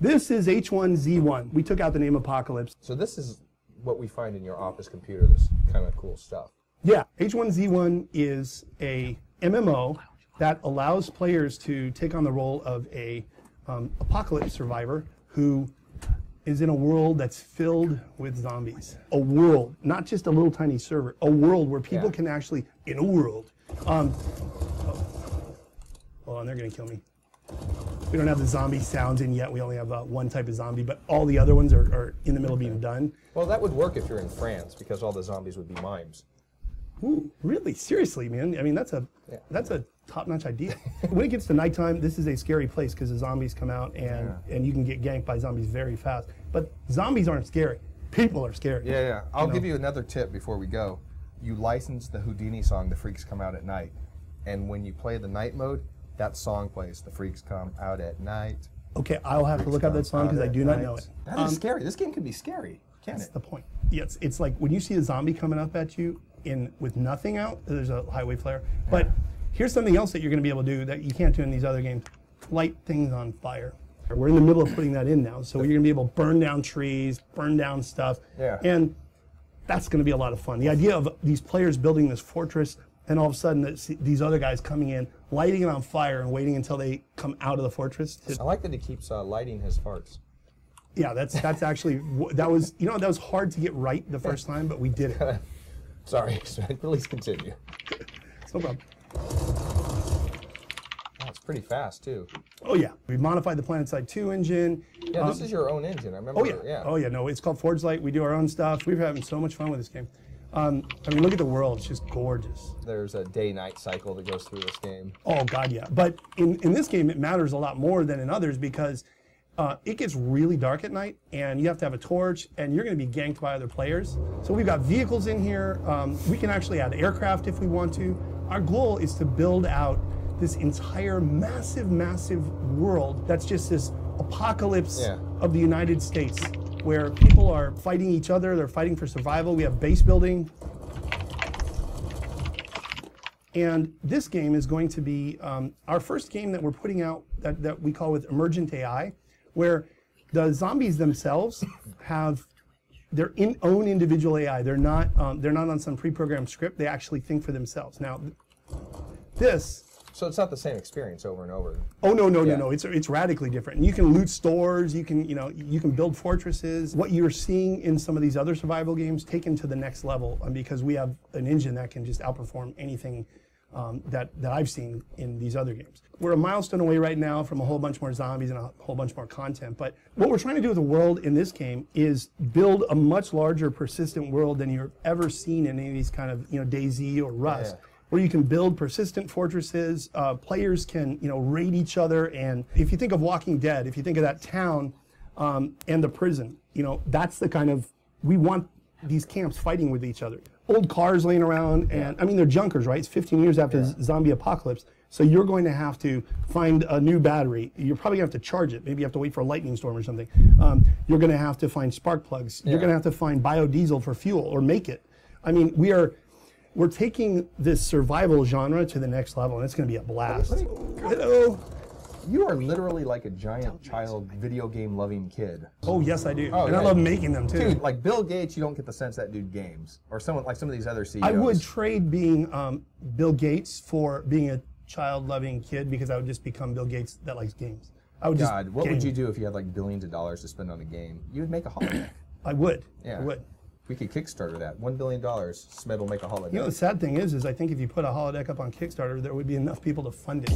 This is H1Z1. We took out the name Apocalypse. So this is what we find in your office computer, this kind of cool stuff. Yeah, H1Z1 is a MMO that allows players to take on the role of a apocalypse survivor who is in a world that's filled with zombies. A world, not just a little tiny server, a world where people can actually, in a world. Hold on, they're gonna kill me. We don't have the zombie sounds in yet. We only have one type of zombie, but all the other ones are in the middle of being done. Well, that would work if you're in France, because all the zombies would be mimes. Ooh, really? Seriously, man? I mean, that's a top-notch idea. When it gets to nighttime, this is a scary place because the zombies come out and you can get ganked by zombies very fast. But zombies aren't scary. People are scary. Yeah, yeah. I'll give you another tip before we go. You license the Houdini song, The Freaks Come Out at Night. And when you play the night mode, that song plays, The Freaks Come Out at Night. Okay, I'll have to look up that song because I do not know it. That is scary. This game can be scary, can't it? That's the point. Yes, it's like when you see a zombie coming up at you with nothing out, there's a highway flare. But here's something else that you're going to be able to do that you can't do in these other games. Light things on fire. We're in the middle of putting that in now, so you're going to be able to burn down trees, burn down stuff. Yeah. And that's going to be a lot of fun. The idea of these players building this fortress and all of a sudden these other guys coming in, lighting it on fire and waiting until they come out of the fortress. I like that he keeps lighting his farts. Yeah, that's actually, that was hard to get right the first time, but we did it. Sorry, please continue. No problem. Oh, it's pretty fast too. Oh yeah, we modified the PlanetSide 2 engine. Yeah, this is your own engine. I remember. Oh yeah. Oh yeah. No, it's called Forge Light. We do our own stuff. We're having so much fun with this game. I mean, look at the world. It's just gorgeous. There's a day-night cycle that goes through this game. Oh God, yeah. But in this game, it matters a lot more than in others because it gets really dark at night, and you have to have a torch, and you're going to be ganked by other players. So we've got vehicles in here. We can actually add aircraft if we want to. Our goal is to build out this entire massive, massive world that's just this apocalypse of the United States, where people are fighting each other. They're fighting for survival. We have base building. And this game is going to be our first game that we're putting out that we call with Emergent AI, where the zombies themselves have their own individual AI. They're not on some pre-programmed script. They actually think for themselves. Now, this. So it's not the same experience over and over. Oh no. It's radically different. And you can loot stores. You can build fortresses. What you're seeing in some of these other survival games taken to the next level, because we have an engine that can just outperform anything that I've seen in these other games. We're a milestone away right now from a whole bunch more zombies and a whole bunch more content. But what we're trying to do with the world in this game is build a much larger, persistent world than you've ever seen in any of these kind of DayZ or Rust. Yeah. Where you can build persistent fortresses, players can raid each other, and if you think of Walking Dead, if you think of that town and the prison, that's the kind of, we want these camps fighting with each other. Old cars laying around, and I mean they're junkers, right? It's 15 years after zombie apocalypse, so you're going to have to find a new battery. You're probably going to have to charge it. Maybe you have to wait for a lightning storm or something. You're going to have to find spark plugs. You're going to have to find biodiesel for fuel or make it. I mean, we're taking this survival genre to the next level, and it's going to be a blast. Hello. You are literally like a giant child video game loving kid. Oh yes, I do. Oh, and I love making them too. Dude, like Bill Gates, you don't get the sense that dude games, or someone like some of these other CEOs. I would trade being Bill Gates for being a child loving kid, because I would just become Bill Gates that likes games. I would God, what would you do if you had like billions of dollars to spend on a game? You would make a holodeck. I would. Yeah. I would. We could Kickstarter that. $1 billion, Smed will make a holodeck. The sad thing is I think if you put a holodeck up on Kickstarter, there would be enough people to fund it.